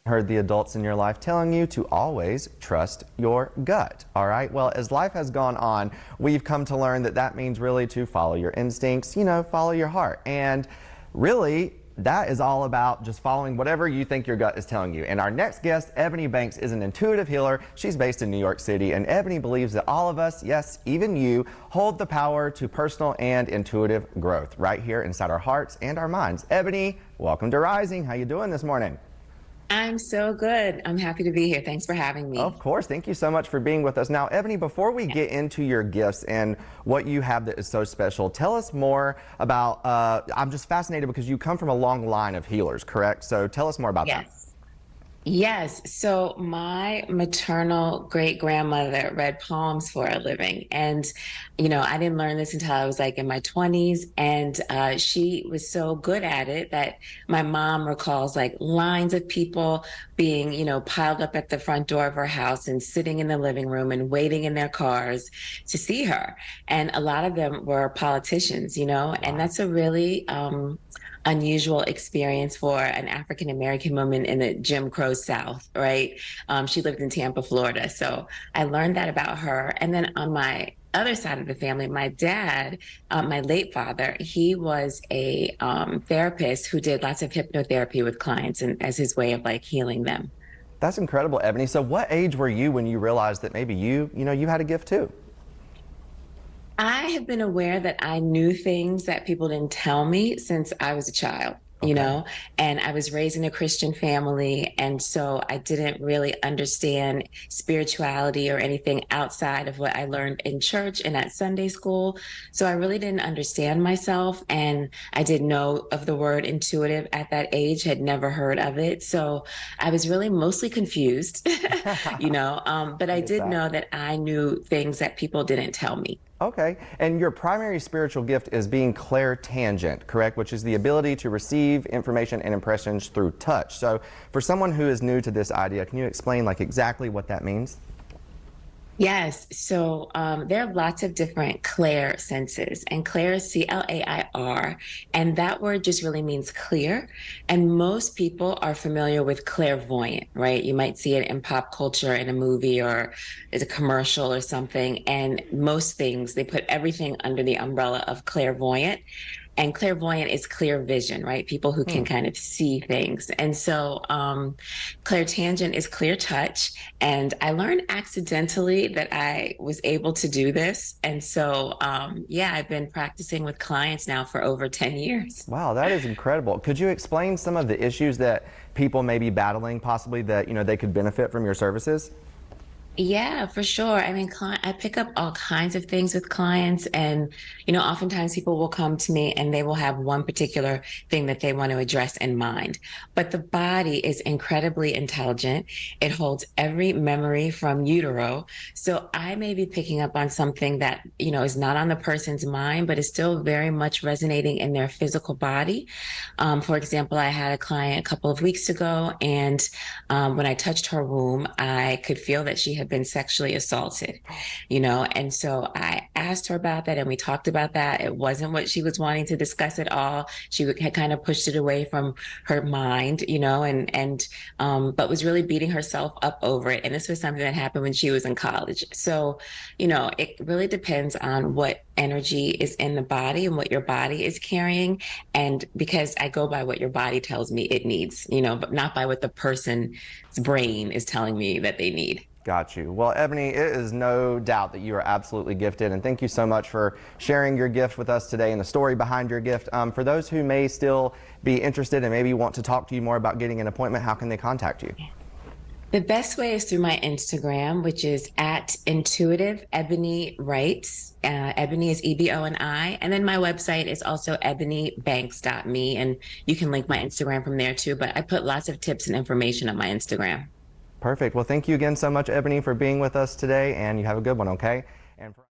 Heard the adults in your life telling you to always trust your gut. All right. Well, as life has gone on, we've come to learn that that means really to follow your instincts, follow your heart. And really, that is all about just following whatever you think your gut is telling you. And our next guest, Eboni Banks, is an intuitive healer. She's based in New York City, and Eboni believes that all of us, yes, even you, hold the power to personal and intuitive growth right here inside our hearts and our minds. Eboni, welcome to Rising. How you doing this morning? I'm so good. I'm happy to be here. Thanks for having me. Of course. Thank you so much for being with us. Now, Eboni, before we get into your gifts and what you have that is so special, tell us more about, I'm just fascinated because you come from a long line of healers, correct? So tell us more about that. Yes. Yes. So my maternal great grandmother read palms for a living. And, I didn't learn this until I was like in my 20s. And she was so good at it that my mom recalls like lines of people being, piled up at the front door of her house and sitting in the living room and waiting in their cars to see her. And a lot of them were politicians, and that's a really, unusual experience for an African American woman in the Jim Crow South, right? She lived in Tampa, Florida. So I learned that about her. And then on my other side of the family, my dad, my late father, he was a therapist who did lots of hypnotherapy with clients and as his way of like healing them. That's incredible, Eboni. So what age were you when you realized that maybe you had a gift too? I have been aware that I knew things that people didn't tell me since I was a child, Okay. and I was raised in a Christian family. And so I didn't really understand spirituality or anything outside of what I learned in church and at Sunday school. So I really didn't understand myself. And I didn't know of the word intuitive at that age, had never heard of it. So I was really mostly confused, but I I get did that. know that I knew things that people didn't tell me. Okay, and your primary spiritual gift is being clairtangent, correct? Which is the ability to receive information and impressions through touch. So for someone who is new to this idea, can you explain like exactly what that means? Yes. So there are lots of different clair senses, and clair is Clair. And that word just really means clear. And most people are familiar with clairvoyant, right? You might see it in pop culture in a movie or as a commercial or something. And most things, they put everything under the umbrella of clairvoyant. And clairvoyant is clear vision, right? People who can Hmm. kind of see things. And so clairtangent is clear touch. And I learned accidentally that I was able to do this. And so, yeah, I've been practicing with clients now for over 10 years. Wow, that is incredible. Could you explain some of the issues that people may be battling, possibly that they could benefit from your services? Yeah, for sure. I mean, I pick up all kinds of things with clients, and oftentimes people will come to me and they will have one particular thing that they want to address in mind. But the body is incredibly intelligent. It holds every memory from utero. So I may be picking up on something that, is not on the person's mind, but is still very much resonating in their physical body. For example, I had a client a couple of weeks ago, and when I touched her womb, I could feel that she had been sexually assaulted, and so I asked her about that and we talked about that. It wasn't what she was wanting to discuss at all. She had kind of pushed it away from her mind, but was really beating herself up over it. And this was something that happened when she was in college. So, it really depends on what energy is in the body and what your body is carrying. And because I go by what your body tells me it needs, but not by what the person's brain is telling me that they need. Got you. Well, Eboni, it is no doubt that you are absolutely gifted, and thank you so much for sharing your gift with us today and the story behind your gift. For those who may still be interested and maybe want to talk to you more about getting an appointment, how can they contact you? The best way is through my Instagram, which is at Intuitive Eboni Writes. Ebony is Eboni. And then my website is also ebonibanks.me. And you can link my Instagram from there too. But I put lots of tips and information on my Instagram. Perfect. Well, thank you again so much, Eboni, for being with us today, and you have a good one, okay? And for